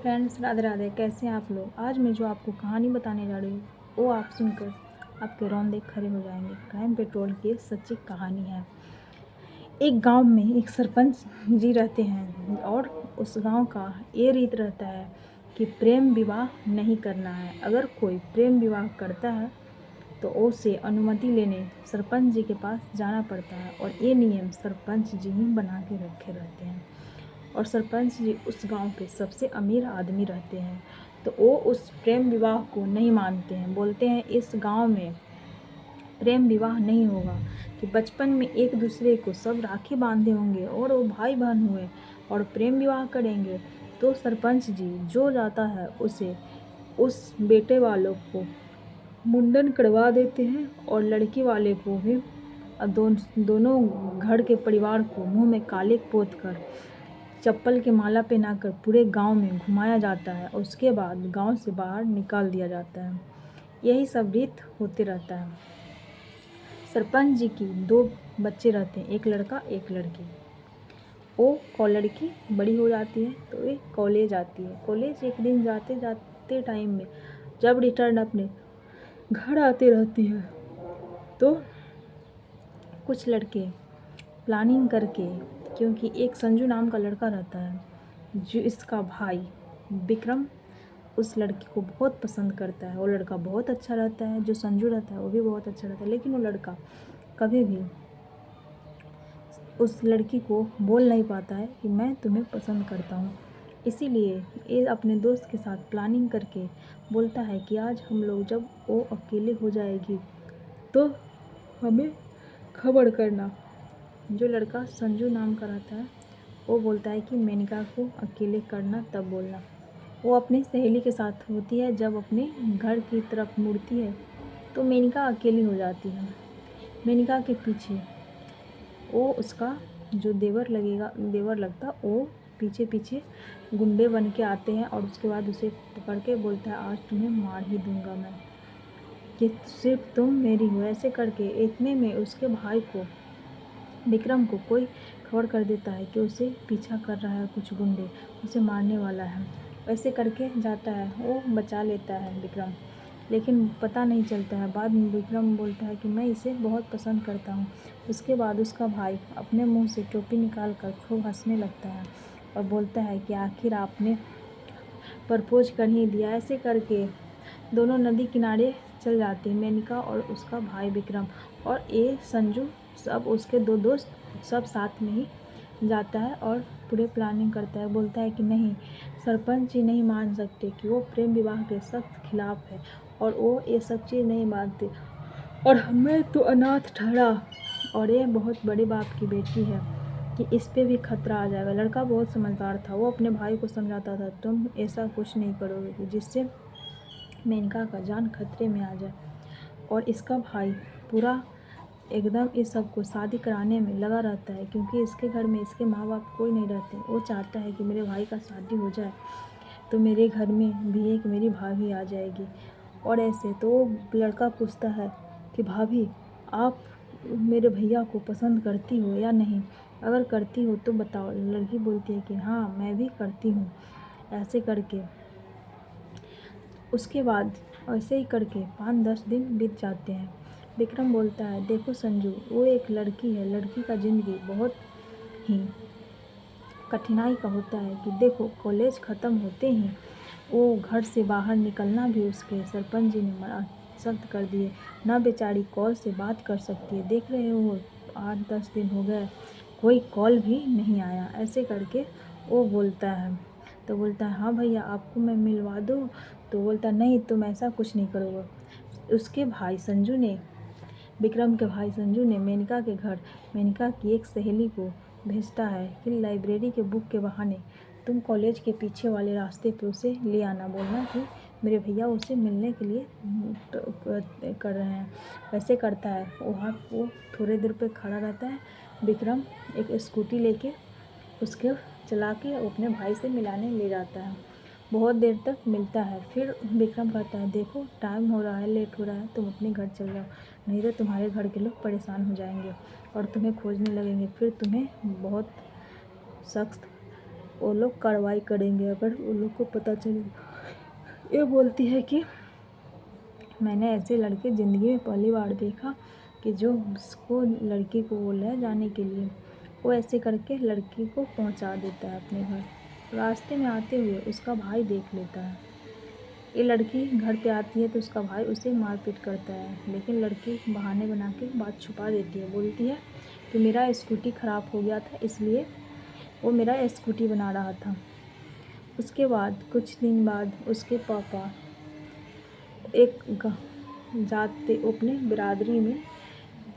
Friends, Radhe Radhe. कैसे हैं आप लोग। आज मैं जो आपको कहानी बताने जा रही हूँ वो आप सुनकर आपके रोंदे खड़े हो जाएंगे। क्राइम पेट्रोल की सच्ची कहानी है। एक गांव में एक सरपंच जी रहते हैं और उस गांव का ये रीत रहता है कि प्रेम विवाह नहीं करना है। अगर कोई प्रेम विवाह करता है तो उसे अनुमति लेने सरपंच जी के पास जाना पड़ता है और ये नियम सरपंच जी ही बना के रखे रहते हैं। और सरपंच जी उस गांव के सबसे अमीर आदमी रहते हैं, तो वो उस प्रेम विवाह को नहीं मानते हैं। बोलते हैं इस गांव में प्रेम विवाह नहीं होगा, कि बचपन में एक दूसरे को सब राखी बांधे होंगे और वो भाई बहन हुए और प्रेम विवाह करेंगे। तो सरपंच जी जो जाता है उसे उस बेटे वालों को मुंडन करवा देते हैं और लड़की वाले को भी दोनों घर के परिवार को मुंह में काले पोत कर चप्पल के माला पहनाकर पूरे गांव में घुमाया जाता है। उसके बाद गांव से बाहर निकाल दिया जाता है। यही सब रीत होते रहता है। सरपंच जी की 2 बच्चे रहते हैं, एक लड़का एक लड़की। वो लड़की बड़ी हो जाती है तो ये कॉलेज आती है। कॉलेज एक दिन जाते जाते टाइम में जब रिटर्न अपने घर आते रहती है तो कुछ लड़के प्लानिंग करके, क्योंकि एक संजू नाम का लड़का रहता है जो इसका भाई विक्रम उस लड़की को बहुत पसंद करता है। वो लड़का बहुत अच्छा रहता है, जो संजू रहता है वो भी बहुत अच्छा रहता है, लेकिन वो लड़का कभी भी उस लड़की को बोल नहीं पाता है कि मैं तुम्हें पसंद करता हूँ। इसीलिए ये अपने दोस्त के साथ प्लानिंग करके बोलता है कि आज हम लोग जब वो अकेले हो जाएगी तो हमें खबर करना। जो लड़का संजू नाम का रहता है वो बोलता है कि मेनका को अकेले करना तब बोलना। वो अपनी सहेली के साथ होती है, जब अपने घर की तरफ मुड़ती है तो मेनका अकेली हो जाती है। मेनका के पीछे वो उसका जो देवर लगता वो पीछे पीछे गुंडे बन के आते हैं और उसके बाद उसे पकड़ के बोलता है आज तुम्हें मार ही दूंगा मैं, कि सिर्फ तुम मेरी हो। ऐसे करके इतने में उसके भाई को विक्रम को कोई खबर कर देता है कि उसे पीछा कर रहा है, कुछ गुंडे उसे मारने वाला है। वैसे करके जाता है, वो बचा लेता है विक्रम, लेकिन पता नहीं चलता है। बाद में विक्रम बोलता है कि मैं इसे बहुत पसंद करता हूँ। उसके बाद उसका भाई अपने मुंह से टोपी निकाल कर खूब हंसने लगता है और बोलता है कि आखिर आपने प्रपोज कर ही दिया। ऐसे करके दोनों नदी किनारे चल जाते हैं, मेनका और उसका भाई विक्रम और ये संजू, सब उसके 2 दोस्त सब साथ में ही जाता है और पूरे प्लानिंग करता है। बोलता है कि नहीं, सरपंच जी नहीं मान सकते कि वो प्रेम विवाह के सख्त खिलाफ है और वो ये सब चीज़ नहीं मानते और हमें तो अनाथ ठहरा और ये बहुत बड़े बाप की बेटी है कि इस पे भी खतरा आ जाएगा। लड़का बहुत समझदार था, वो अपने भाई को समझाता था तुम ऐसा कुछ नहीं करोगे कि जिससे मेनका का जान खतरे में आ जाए। और इसका भाई पूरा एकदम इस सब को शादी कराने में लगा रहता है, क्योंकि इसके घर में इसके माँ बाप कोई नहीं रहते। वो चाहता है कि मेरे भाई का शादी हो जाए तो मेरे घर में भी एक मेरी भाभी आ जाएगी। और ऐसे तो वो लड़का पूछता है कि भाभी आप मेरे भैया को पसंद करती हो या नहीं, अगर करती हो तो बताओ। लड़की बोलती है कि हाँ मैं भी करती हूँ। ऐसे करके उसके बाद ऐसे ही करके 5-10 दिन बीत जाते हैं। विक्रम बोलता है देखो संजू, वो एक लड़की है, लड़की का ज़िंदगी बहुत ही कठिनाई का होता है कि देखो कॉलेज ख़त्म होते ही वो घर से बाहर निकलना भी उसके सरपंच जी ने मना सख्त कर दिए। ना बेचारी कॉल से बात कर सकती है। देख रहे हो 8-10 दिन हो गए कोई कॉल भी नहीं आया। ऐसे करके वो बोलता है, तो बोलता है हाँ भैया आपको मैं मिलवा दूँ। तो बोलता नहीं तुम ऐसा कुछ नहीं करोगे। उसके भाई संजू ने, विक्रम के भाई संजू ने मेनका के घर मेनका की एक सहेली को भेजता है कि लाइब्रेरी के बुक के बहाने तुम कॉलेज के पीछे वाले रास्ते पे उसे ले आना, बोलना कि मेरे भैया उसे मिलने के लिए कर रहे हैं। वैसे करता है। वहाँ वो थोड़ी देर पे खड़ा रहता है। विक्रम एक स्कूटी लेके उसके चला के अपने भाई से मिलाने ले जाता है। बहुत देर तक मिलता है, फिर विक्रम कहता है देखो टाइम हो रहा है, लेट हो रहा है, तुम अपने घर चल जाओ, नहीं तो तुम्हारे घर के लोग परेशान हो जाएंगे और तुम्हें खोजने लगेंगे, फिर तुम्हें बहुत सख्त वो लोग कार्रवाई करेंगे अगर उन लोग को पता चलेगा। ये बोलती है कि मैंने ऐसे लड़के ज़िंदगी में पहली बार देखा कि जो उसको लड़की को वो ले जाने के लिए वो ऐसे करके लड़की को पहुंचा देता है अपने घर। रास्ते में आते हुए उसका भाई देख लेता है। ये लड़की घर पे आती है तो उसका भाई उसे मारपीट करता है, लेकिन लड़की बहाने बना के बात छुपा देती है। बोलती है कि मेरा स्कूटी ख़राब हो गया था इसलिए वो मेरा स्कूटी बना रहा था। उसके बाद कुछ दिन बाद उसके पापा जाते अपने बिरादरी में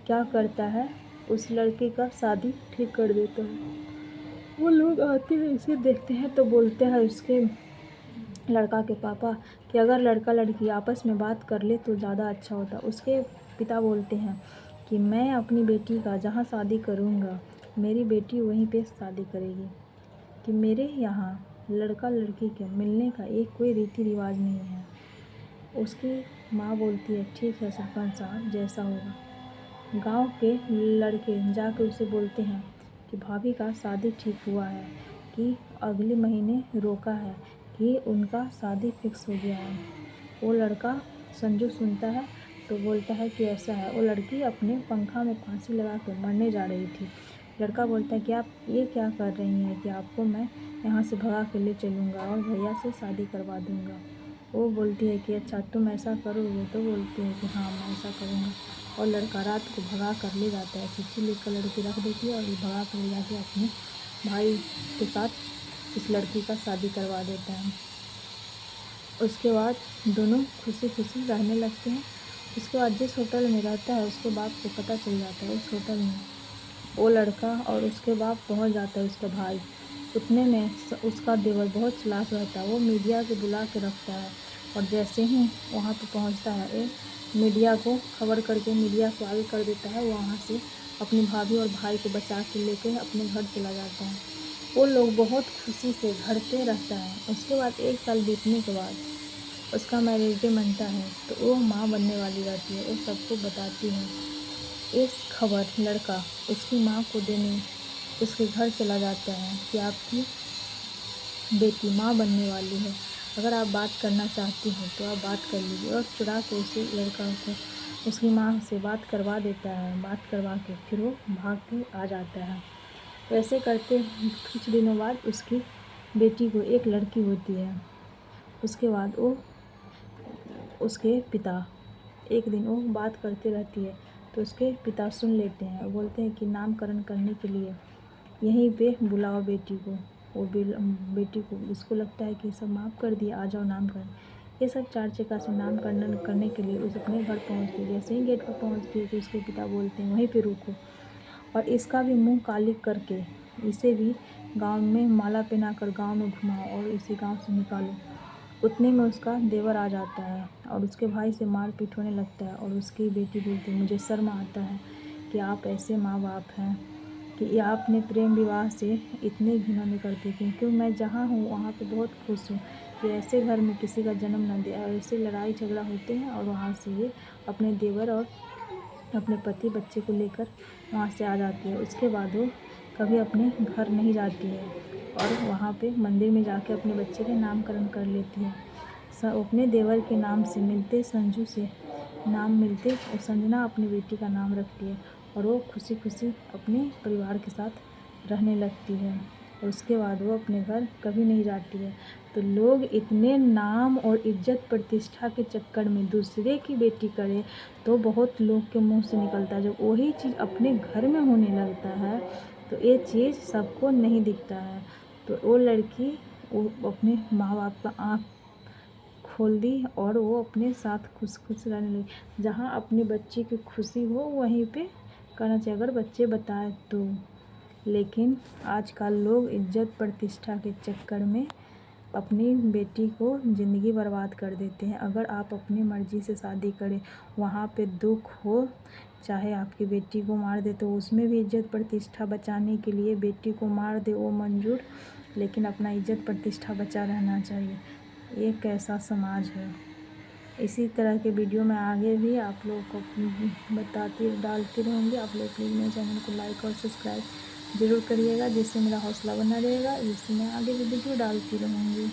क्या करता है, उस लड़के का शादी ठीक कर देता है। वो लोग आते हैं इसे देखते हैं तो बोलते हैं उसके लड़का के पापा कि अगर लड़का लड़की आपस में बात कर ले तो ज़्यादा अच्छा होता। उसके पिता बोलते हैं कि मैं अपनी बेटी का जहाँ शादी करूँगा मेरी बेटी वहीं पे शादी करेगी, कि मेरे यहाँ लड़का लड़की के मिलने का एक कोई रीति रिवाज नहीं है। उसकी माँ बोलती है ठीक है सरपंच साहब, जैसा होगा। गांव के लड़के जाकर उसे बोलते हैं कि भाभी का शादी ठीक हुआ है, कि अगले महीने रोका है, कि उनका शादी फिक्स हो गया है। वो लड़का संजू सुनता है तो बोलता है कि ऐसा है। वो लड़की अपने पंखा में फांसी लगा कर मरने जा रही थी। लड़का बोलता है कि आप ये क्या कर रही हैं कि आपको मैं यहाँ से भगा के ले चलूँगा और भैया से शादी करवा दूँगा। वो बोलती है कि अच्छा तुम ऐसा करोगे, तो बोलती है कि हाँ मैं ऐसा करूँगा। और लड़का रात को भगा कर ले जाता है, चिट्ठी लेकर लड़की रख देती है और भगा कर ले जाके अपने भाई के साथ इस लड़की का शादी करवा देता है। उसके बाद दोनों खुशी खुशी रहने लगते हैं। उसके बाद जिस होटल में रहता है उसके बाप को पता चल जाता है। उस होटल में वो लड़का और उसके बाप पहुंच जाता है, उसका भाई। उतने में उसका देवर बहुत चालाक रहता है, वो मीडिया को बुला के रखता है और जैसे ही वहाँ पे पहुँचता है ये मीडिया को खबर करके मीडिया को आगे कर देता है। वहाँ से अपनी भाभी और भाई को बचा के लेकर अपने घर चला जाता है। वो लोग बहुत खुशी से घर पे रहता है। उसके बाद 1 साल बीतने के बाद उसका मैरिज डे मनता है तो वो माँ बनने वाली रहती है। वो सबको बताती है इस खबर। लड़का उसकी माँ को देने उसके घर चला जाता है कि आपकी बेटी माँ बनने वाली है, अगर आप बात करना चाहती हैं तो आप बात कर लीजिए। और चुरा के उसे लड़का को उसकी माँ से बात करवा देता है। बात करवा के फिर वो भाग के आ जाता है। वैसे करते कुछ दिनों बाद उसकी बेटी को एक लड़की होती है। उसके बाद वो उसके पिता एक दिन वो बात करते रहती है तो उसके पिता सुन लेते हैं। बोलते हैं कि नामकरण करने के लिए यहीं पे बुलाओ बेटी को। वो बेटी को उसको लगता है कि सब माफ़ कर दिया, आ जाओ नामकरण। ये सब 4 चक्का से नामकरण करने के लिए उस अपने घर पहुंचती है। जैसे ही गेट पर पहुंचती है तो उसके पिता बोलते हैं वहीं पे रुको और इसका भी मुंह काली करके इसे भी गांव में माला पहनाकर गांव में घुमाओ और इसे गांव से निकालो। उतने में उसका देवर आ जाता है और उसके भाई से मारपीट होने लगता है और उसकी बेटी बोलती है मुझे शर्म आता है कि आप ऐसे माँ बाप हैं कि आपने प्रेम विवाह से इतने घृणा नहीं करते, क्योंकि मैं जहाँ हूँ वहाँ पे बहुत खुश हूँ कि ऐसे घर में किसी का जन्म न दे। और ऐसे लड़ाई झगड़ा होते हैं और वहाँ से ये अपने देवर और अपने पति बच्चे को लेकर वहाँ से आ जाती है। उसके बाद वो कभी अपने घर नहीं जाती है और वहाँ पे मंदिर में जाके अपने बच्चे का नामकरण कर लेती है। अपने देवर के नाम से मिलते संजू से नाम मिलते और संजना अपनी बेटी का नाम रखती है और वो खुशी खुशी अपने परिवार के साथ रहने लगती है। और उसके बाद वो अपने घर कभी नहीं जाती है। तो लोग इतने नाम और इज्जत प्रतिष्ठा के चक्कर में दूसरे की बेटी करे तो बहुत लोग के मुंह से निकलता है। जब वही चीज़ अपने घर में होने लगता है तो ये चीज़ सबको नहीं दिखता है। तो वो लड़की वो अपने माँ बाप का आँख खोल दी और वो अपने साथ खुश खुश रहने लगी। जहाँ अपने बच्चे की खुशी हो वहीं पे करना चाहिए, अगर बच्चे बताए तो। लेकिन आजकल लोग इज्जत प्रतिष्ठा के चक्कर में अपनी बेटी को ज़िंदगी बर्बाद कर देते हैं। अगर आप अपनी मर्ज़ी से शादी करें, वहाँ पे दुख हो, चाहे आपकी बेटी को मार दे तो उसमें भी इज्जत प्रतिष्ठा बचाने के लिए बेटी को मार दे वो मंजूर, लेकिन अपना इज्जत प्रतिष्ठा बचा रहना चाहिए। ये कैसा समाज है। इसी तरह के वीडियो मैं आगे भी आप लोगों को डालती रहूँगी। आप लोग प्लीज़ मेरे चैनल को लाइक और सब्सक्राइब ज़रूर करिएगा, जिससे मेरा हौसला बना रहेगा, जिससे मैं आगे भी वीडियो डालती रहूँगी।